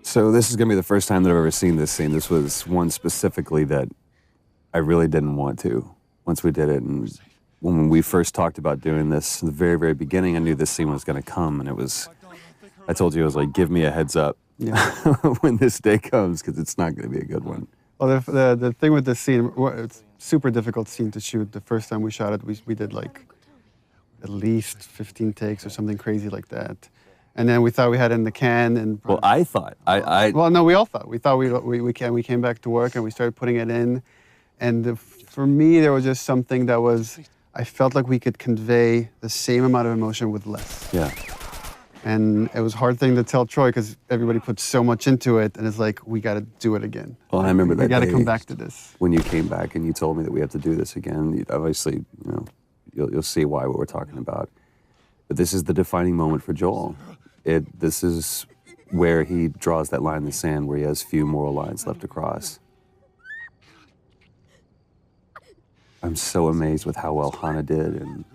So this is going to be the first time that I've ever seen this scene. This was one specifically that I really didn't want to once we did it. And when we first talked about doing this, in the very, very beginning, I knew this scene was going to come. And I told you, I was like, give me a heads up when this day comes, because it's not going to be a good one. Well, the thing with this scene, it's a super difficult scene to shoot. The first time we shot it, we did like at least 15 takes or something crazy like that. And then we thought we had it in the can. And well, I thought. Well, no, we all thought. We thought we came back to work and we started putting it in. And for me, there was just something that was, I felt like we could convey the same amount of emotion with less. Yeah. And it was a hard thing to tell Troy because everybody put so much into it, and it's like, we got to do it again. Well, I remember that we got to day come back to this. When you came back and you told me that we have to do this again. Obviously, you'll see why what we're talking about. But this is the defining moment for Joel. This is where he draws that line in the sand, where he has few moral lines left to cross. I'm so amazed with how well Hannah did, and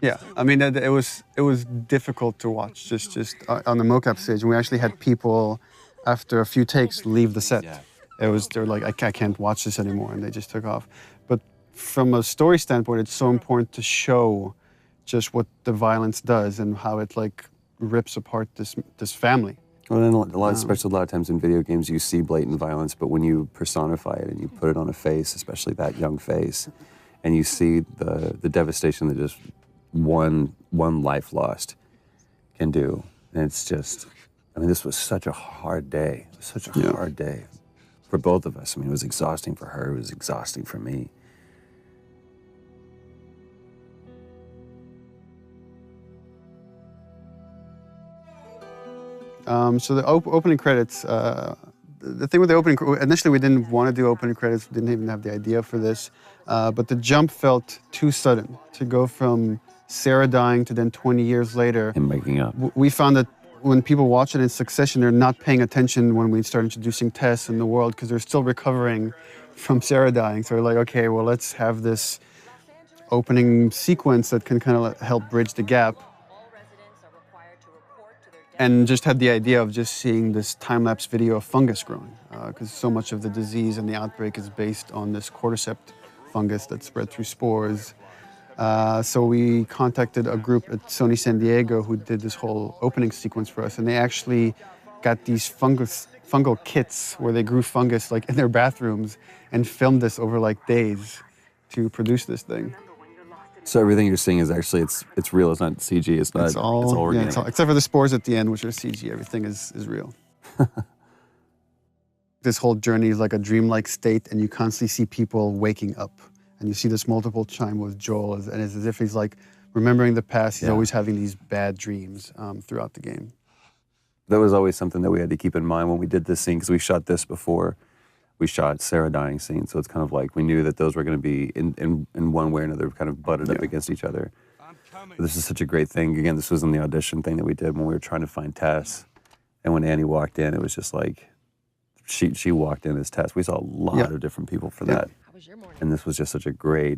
yeah, I mean, it was difficult to watch just on the mocap stage. And we actually had people, after a few takes, leave the set. They were like, I can't watch this anymore, and they just took off. But from a story standpoint, it's so important to show just what the violence does and how it like rips apart this family. Well, then especially a lot of times in video games, you see blatant violence, but when you personify it and you put it on a face, especially that young face, and you see the devastation that just one life lost can do. And it's just, I mean, this was such a hard day. It was such a hard day for both of us. I mean, it was exhausting for her. It was exhausting for me. So the opening credits, the thing with the opening, initially we didn't want to do opening credits, we didn't even have the idea for this, but the jump felt too sudden to go from Sarah dying to then 20 years later. And making up. We found that when people watch it in succession, they're not paying attention when we start introducing Tess in the world because they're still recovering from Sarah dying. So we're like, okay, well, let's have this opening sequence that can kind of help bridge the gap. And just had the idea of just seeing this time-lapse video of fungus growing, because so much of the disease and the outbreak is based on this cordyceps fungus that spread through spores. So we contacted a group at Sony San Diego who did this whole opening sequence for us, and they actually got these fungal kits where they grew fungus like in their bathrooms and filmed this over like days to produce this thing. So everything you're seeing is actually, it's real, it's not CG, it's all organic. Yeah, except for the spores at the end, which are CG, everything is real. This whole journey is like a dreamlike state, and you constantly see people waking up. And you see this multiple chime with Joel, and it's as if he's like remembering the past, he's always having these bad dreams throughout the game. That was always something that we had to keep in mind when we did this scene, because we shot this before we shot Sarah dying scene, so it's kind of like we knew that those were going to be in one way or another kind of butted up against each other. But this is such a great thing. Again, this was in the audition thing that we did when we were trying to find Tess, and when Annie walked in, it was just like she walked in as Tess. We saw a lot of different people for that, and this was just such a great,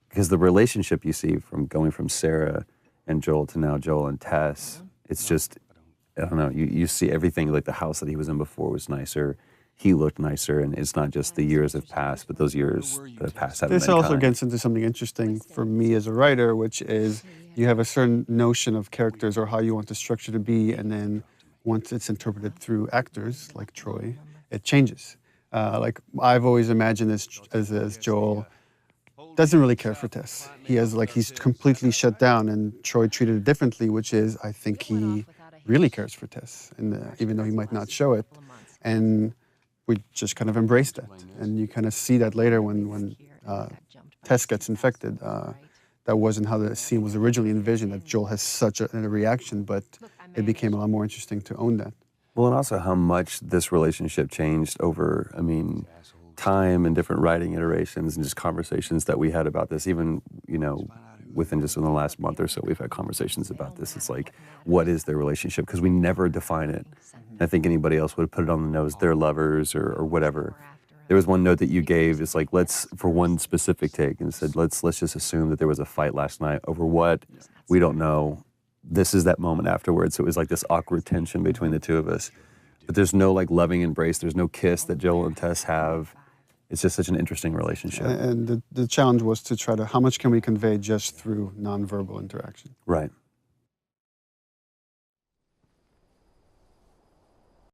because the relationship you see from going from Sarah and Joel to now Joel and Tess, it's just, I don't know, you see everything, like the house that he was in before was nicer. He looked nicer, and it's not just the years have passed, but those years that have passed haven't been kind. This also gets into something interesting for me as a writer, which is you have a certain notion of characters or how you want the structure to be, and then once it's interpreted through actors like Troy, it changes. Like I've always imagined as Joel doesn't really care for Tess. He's completely shut down, and Troy treated it differently, which is I think he really cares for Tess, and even though he might not show it, and we just kind of embraced that. And you kind of see that later when Tess gets infected. That wasn't how the scene was originally envisioned, that Joel has such a reaction, but it became a lot more interesting to own that. Well, and also how much this relationship changed over, I mean, time and different writing iterations and just conversations that we had about this, even, within the last month or so, we've had conversations about this. It's like, what is their relationship? Because we never define it. I think anybody else would have put it on the nose, they're lovers or whatever. There was one note that you gave, it's like, let's, for one specific take, and it said, let's just assume that there was a fight last night over what, we don't know. This is that moment afterwards. So it was like this awkward tension between the two of us. But there's no like loving embrace. There's no kiss that Joel and Tess have. It's just such an interesting relationship. And the challenge was to try to, how much can we convey just through nonverbal interaction? Right.